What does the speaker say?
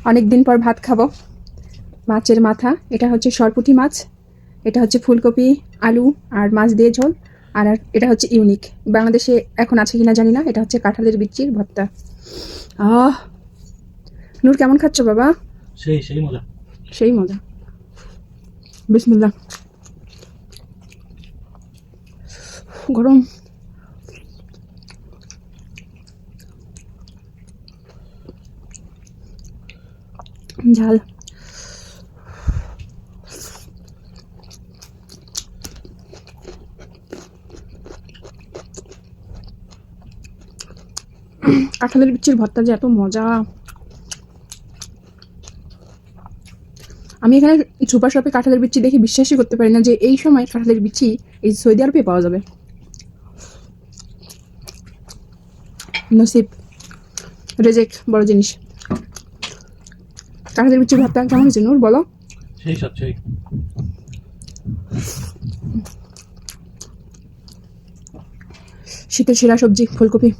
অনেক দিন পর ভাত খাবো। মাছের মাথা, এটা হচ্ছে সরপুঁটি মাছ, এটা হচ্ছে ফুলকপি, আলু আর মাছ দিয়ে ঝোল। আর এটা হচ্ছে ইউনিক, বাংলাদেশে এখন আছে কিনা জানি না, এটা হচ্ছে কাঁঠালের বিচির ভর্তা। আহ, নূর কেমন খাচ্ছ বাবা? সেই সেই মজা। সেই মজা। বিসমিল্লাহ। গরম। ঝাল। কাঁঠালের বিচির ভর্তা যে এত মজা। আমি এখানে সুপার শপে কাঁঠালের বিচি দেখে বিশ্বাসই করতে পারি না যে এই সময় কাঁঠালের বিচি এই সৌদি আরবে পাওয়া যাবে। নসিব, রেজেক্ট বড় জিনিস। কাঁঠালের বিচির ভর্তা কেমন হয়েছে নূর বলো? সেই সব সেই। শীতের সেরা সবজি ফুলকপি।